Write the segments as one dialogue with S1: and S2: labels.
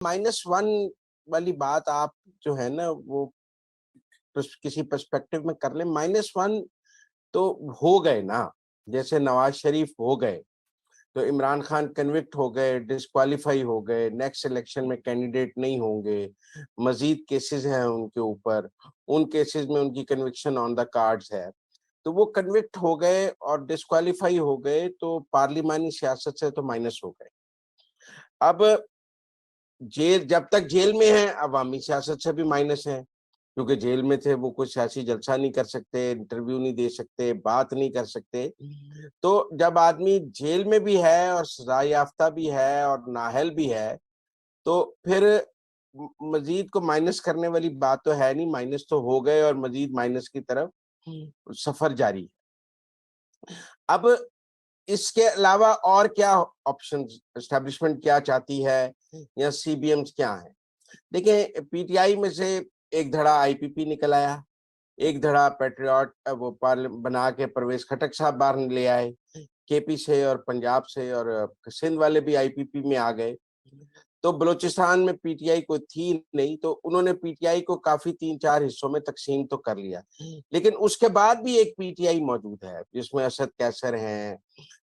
S1: -1 वाली बात आप जो है ना वो किसी पर्सपेक्टिव में कर लें। -1 तो हो गए ना, जैसे नवाज शरीफ हो गए, तो इमरान खान कन्विक्ट हो गए, डिस्क्वालीफाई हो गए, नेक्स्ट इलेक्शन में कैंडिडेट नहीं होंगे, मजीद केसेस हैं उनके ऊपर, उन केसेस में उनकी कन्विक्शन ऑन द कार्ड्स है। तो वो कन्विक्ट हो गए और डिस्क्वालीफाई हो गए, तो पार्लिमानी सियासत से तो माइनस हो गए। अब जेल जब तक जेल में हैं, अवामी सियासत से भी माइनस हैं, क्योंकि जेल में थे वो कोई सियासी जलसा नहीं कर सकते, इंटरव्यू नहीं दे सकते, बात नहीं कर सकते। तो जब आदमी जेल में भी है और सजा याफ्ता भी है और नाअहल भी है, तो फिर मजीद को माइनस करने वाली बात तो है नहीं, माइनस तो हो गए और मजीद माइनस की तरफ सफर जारी है। अब इसके अलावा और क्या ऑप्शंस एस्टेब्लिशमेंट क्या चाहती है या सीबीएम्स क्या हैं? देखिए, पीटीआई में से एक धड़ा आईपीपी निकल आया, एक धड़ा पैट्रियट वो पार्ल बना के परवेज खटक साहब बाहर ले आए, केपी से और पंजाब से, और सिंध वाले भी आईपीपी में आ गए। तो बलूचिस्तान में पीटीआई कोई थी नहीं, तो उन्होंने पीटीआई को काफ़ी 3-4 हिस्सों में तक़सीम तो कर लिया। लेकिन उसके बाद भी एक पीटीआई मौजूद है, जिसमें असद कैसर हैं,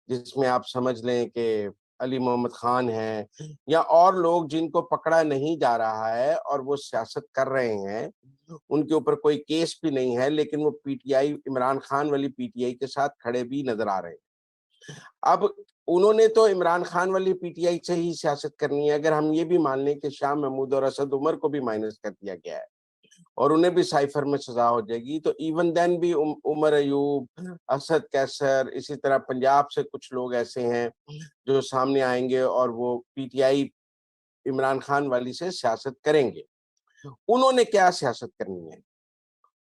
S1: जिसमें आप समझ लें कि अली मोहम्मद खान हैं, या और लोग जिनको पकड़ा नहीं जा रहा है और वो सियासत कर रहे हैं। उनके ऊपर कोई केस भी नहीं है, लेकिन वो पीटीआई, इमरान खान वाली पीटीआई के साथ खड़े भी नज़र आ रहे हैं। अब उन्होंने तो इमरान खान वाली पीटीआई से ही सियासत करनी है। अगर हम ये भी मान लें कि शाह महमूद और असद उमर को भी माइनस कर दिया गया है और उन्हें भी साइफर में सजा हो जाएगी, तो इवन देन भी उमर अयूब, असद कैसर, इसी तरह पंजाब से कुछ लोग ऐसे हैं जो सामने आएंगे और वो पीटीआई इमरान खान वाली से सियासत करेंगे। उन्होंने क्या सियासत करनी है?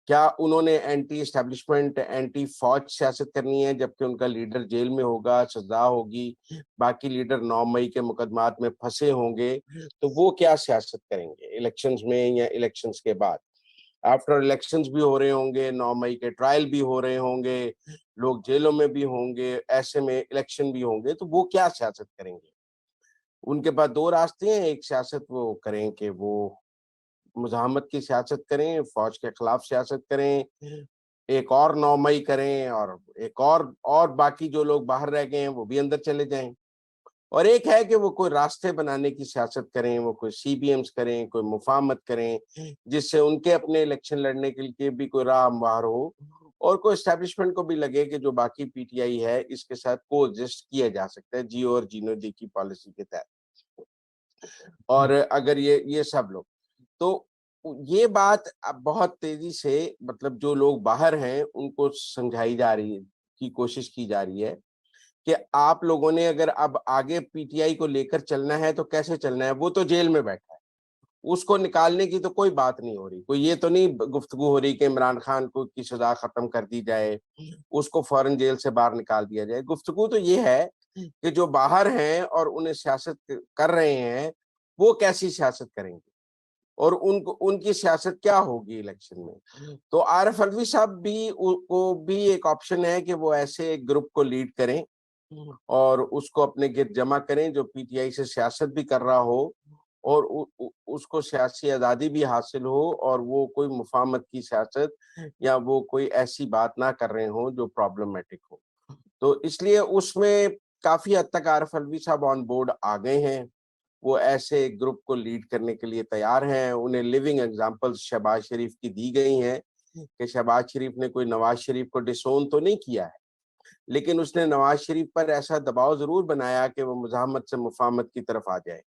S1: क्या उन्होंने एंटी एस्टेब्लिशमेंट, एंटी फौज सियासत करनी है, जबकि उनका लीडर जेल में होगा, सजा होगी, बाकी लीडर 9 मई के मुकदमात में फंसे होंगे, तो वो क्या सियासत करेंगे इलेक्शंस में या इलेक्शंस के बाद? आफ्टर इलेक्शंस भी हो रहे होंगे, 9 मई के ट्रायल भी हो रहे होंगे, लोग जेलों में भी होंगे, ऐसे में इलेक्शन भी होंगे, तो वो क्या सियासत करेंगे? उनके पास 2 रास्ते हैं, एक सियासत वो करें कि वो मुज़ाहमत की सियासत करें, फ़ौज के खिलाफ सियासत करें, एक और 9 मई करें, और एक और बाकी जो लोग बाहर रह गए हैं वो भी अंदर चले जाएँ। और एक है कि वो कोई रास्ते बनाने की सियासत करें, वो कोई सीबीएम्स करें, कोई मुफ़ाहमत करें, जिससे उनके अपने इलेक्शन लड़ने के लिए भी कोई राह हमवार हो, और कोई एस्टेब्लिशमेंट को भी लगे कि जो बाकी पीटीआई है, इसके साथ कोएग्जिस्ट किया जा सकता है, जियो और जीनो जी की पॉलिसी के तहत। और अगर ये सब लोग, तो ये बात अब बहुत तेजी से, मतलब जो लोग बाहर हैं उनको समझाई जा रही है, की कोशिश की जा रही है कि आप लोगों ने अगर अब आगे पीटीआई को लेकर चलना है तो कैसे चलना है? वो तो जेल में बैठा है, उसको निकालने की तो कोई बात नहीं हो रही, कोई ये तो नहीं गुफ्तगू हो रही कि इमरान खान को की सजा खत्म कर दी जाए, उसको फौरन जेल से बाहर निकाल दिया जाए। गुफ्तगू तो ये है कि जो बाहर हैं और उन्हें सियासत कर रहे हैं, वो कैसी सियासत करेंगे और उनको उनकी सियासत क्या होगी इलेक्शन में। तो आरिफ अलवी साहब भी को भी एक ऑप्शन है कि वो ऐसे एक ग्रुप को लीड करें और उसको अपने गिर्द जमा करें जो पीटीआई से सियासत भी कर रहा हो, और उसको सियासी आज़ादी भी हासिल हो, और वो कोई मुफाहमत की सियासत या वो कोई ऐसी बात ना कर रहे हों जो प्रॉब्लमैटिक हो। तो इसलिए उसमें काफ़ी हद तक आरिफ अलवी साहब ऑन बोर्ड आ गए हैं। वो ऐसे ग्रुप को लीड करने के लिए तैयार हैं। उन्हें लिविंग एग्ज़ाम्पल्स शहबाज शरीफ की दी गई हैं कि शहबाज शरीफ ने कोई नवाज शरीफ को डिसोन तो नहीं किया है, लेकिन उसने नवाज शरीफ पर ऐसा दबाव ज़रूर बनाया कि वो मुज़ाहमत से मुफ़ाहमत की तरफ आ जाए।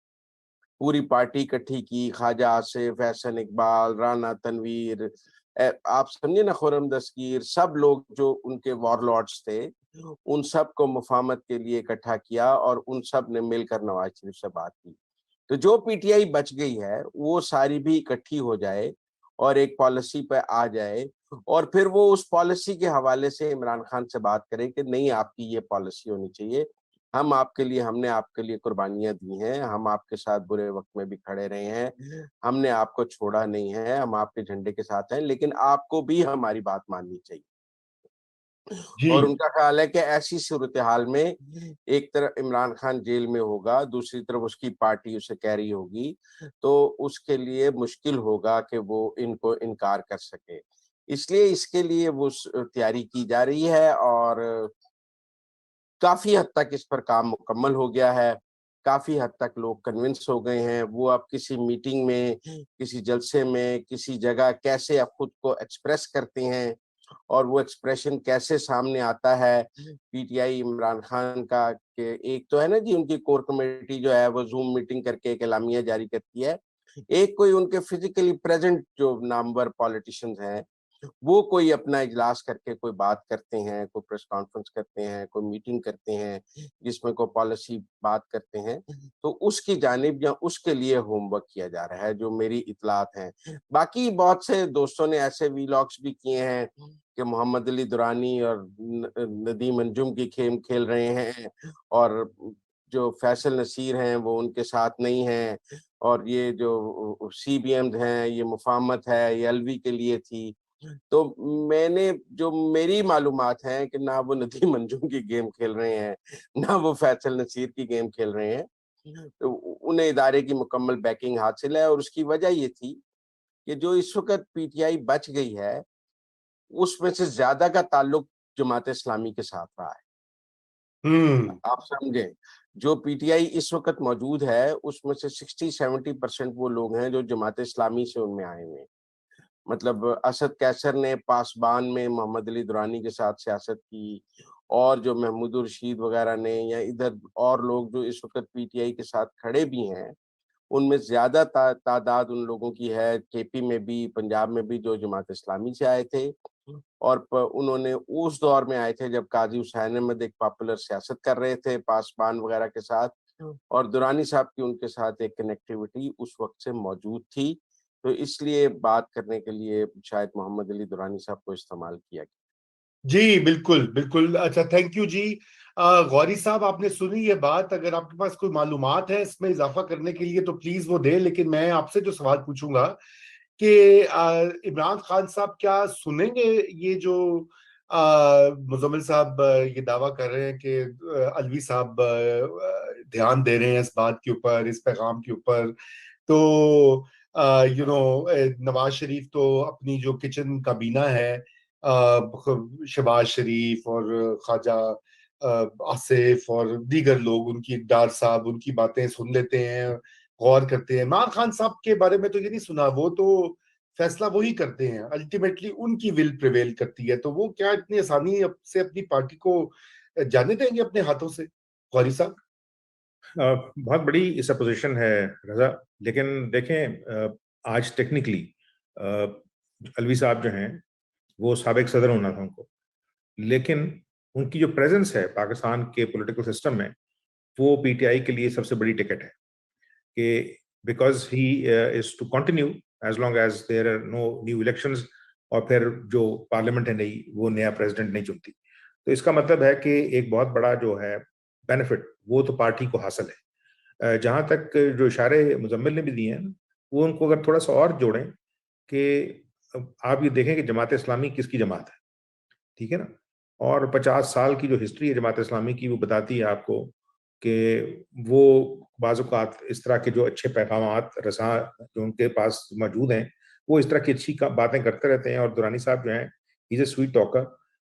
S1: पूरी पार्टी इकट्ठी की, ख्वाजा आसिफ, एहसन इकबाल, राना तनवीर, आप समझिए ना, खुर्रम दस्तगीर, सब लोग जो उनके वॉरलॉर्ड्स थे, उन सब को मुफ़ाहमत के लिए इकट्ठा किया और उन सब ने मिलकर नवाज शरीफ से बात की। तो जो पीटीआई बच गई है, वो सारी भी इकट्ठी हो जाए और एक पॉलिसी पे आ जाए, और फिर वो उस पॉलिसी के हवाले से इमरान खान से बात करे कि नहीं, आपकी ये पॉलिसी होनी चाहिए। हमने आपके लिए कुर्बानियाँ दी हैं, हम आपके साथ बुरे वक़्त में भी खड़े रहे हैं, हमने आपको छोड़ा नहीं है, हम आपके झंडे के साथ हैं, लेकिन आपको भी हमारी बात माननी चाहिए। और
S2: जी
S1: उनका ख्याल है कि ऐसी सूरत हाल में एक तरफ इमरान खान जेल में होगा, दूसरी तरफ उसकी पार्टी उसे कह रही होगी, तो उसके लिए मुश्किल होगा कि वो इनको इनकार कर सके। इसलिए इसके लिए वो तैयारी की जा रही है और काफ़ी हद तक इस पर काम मुकम्मल हो गया है। काफ़ी हद तक लोग कन्विंस हो गए हैं। वो अब किसी मीटिंग में, किसी जलसे में, किसी जगह कैसे अब खुद को एक्सप्रेस करते हैं और वो एक्सप्रेशन कैसे सामने आता है। पीटीआई इमरान खान का के एक तो है ना जी, उनकी कोर कमेटी जो है वो ज़ूम मीटिंग करके एक एलामिया जारी करती है। एक कोई उनके फिज़िकली प्रेज़ेंट जो नामवर पॉलिटिशियंस हैं, वो कोई अपना इजलास करके कोई बात करते हैं, कोई प्रेस कॉन्फ्रेंस करते हैं, कोई मीटिंग करते हैं, जिसमें कोई पॉलिसी बात करते हैं, तो उसकी जानिब या उसके लिए होमवर्क किया जा रहा है, जो मेरी इत्तलात हैं। बाकी बहुत से दोस्तों ने ऐसे वीलॉग्स भी किए हैं कि मोहम्मद अली दुरानी और नदीम अंजुम की खेम खेल रहे हैं और जो फैसल नसीर हैं, वो उनके साथ नहीं हैं और ये जो सीबीएम्स हैं, ये मुफाहमत है, ये अलवी के लिए थी। तो मैंने जो मेरी मालूमात हैं कि ना वो नदीम अंजुम की गेम खेल रहे हैं, ना वो फैसल नसीर की गेम खेल रहे हैं। तो उन्हें इदारे की मुकम्मल बैकिंग हासिल है और उसकी वजह ये थी कि जो इस वक़्त पीटीआई बच गई है, उसमें से ज़्यादा का ताल्लुक जमात-ए-इस्लामी के साथ रहा है।
S2: हम्म
S1: आप समझें, जो पीटीआई इस वक़्त मौजूद है, उसमें से 60-70% वो लोग हैं जो जमात-ए-इस्लामी से उनमें आए हुए हैं। मतलब असद कैसर ने पासबान में मोहम्मद अली दुरानी के साथ सियासत की और जो महमूद रशीद वगैरह ने या इधर और लोग जो इस वक़्त पीटीआई के साथ खड़े भी हैं, उनमें ज़्यादा तादाद उन लोगों की है केपी में भी, पंजाब में भी जो जमात इस्लामी से आए थे और उन्होंने उस दौर में आए थे जब काजी हुसैन अहमद एक पॉपुलर सियासत कर रहे थे पासबान वगैरह के साथ और दुरानी साहब की उनके साथ एक कनेक्टिविटी उस वक़्त से मौजूद थी। तो इसलिए बात करने के लिए शायद मोहम्मद अली दुरानी साहब को इस्तेमाल किया गया।
S2: जी बिल्कुल बिल्कुल। अच्छा, थैंक यू जी। गौरी साहब, आपने सुनी ये बात? अगर आपके पास कोई मालूमात है इसमें इजाफा करने के लिए तो प्लीज वो दे, लेकिन मैं आपसे जो सवाल पूछूंगा कि इमरान खान साहब क्या सुनेंगे ये जो मुजम्मिल साहब ये दावा कर रहे हैं कि अलवी साहब ध्यान दे रहे हैं इस बात के ऊपर, इस पैगाम के ऊपर? तो नवाज शरीफ तो अपनी जो किचन काबीना है, शहबाज शरीफ और ख्वाजा आसिफ और दीगर लोग, उनकी डार साहब उनकी बातें सुन लेते हैं, गौर करते हैं। इमरान खान साहब के बारे में तो ये नहीं सुना, वो तो फैसला वही करते हैं, अल्टीमेटली उनकी विल प्रिवेल करती है। तो वो क्या इतनी आसानी से अपनी पार्टी को जाने देंगे अपने हाथों से, गौरी साहब?
S3: बहुत बड़ी सपोजिशन है रजा। लेकिन देखें, आज टेक्निकली अलवी साहब जो हैं वो साबिक सदर होना था उनको, लेकिन उनकी जो प्रेजेंस है पाकिस्तान के पॉलिटिकल सिस्टम में, वो पीटीआई के लिए सबसे बड़ी टिकट है कि because he is to continue as long as there are no new elections, और फिर जो पार्लियामेंट है नई, वो नया प्रेसिडेंट नहीं चुनती। तो इसका मतलब है कि एक बहुत बड़ा जो है बेनिफिट वो तो पार्टी को हासिल है। जहाँ तक जो इशारे मुजम्मिल ने भी दिए हैं, वो उनको अगर थोड़ा सा और जोड़ें कि आप ये देखें कि जमात इस्लामी किसकी जमात है, ठीक है ना। और 50 साल की जो हिस्ट्री है जमात इस्लामी की, वो बताती है आपको कि वो बाज़-औक़ात इस तरह के जो अच्छे पैगामात रसा जो उनके पास मौजूद हैं, वो इस तरह की अच्छी बातें करते रहते हैं। और दुरानी साहब जो हैं, he is a sweet talker,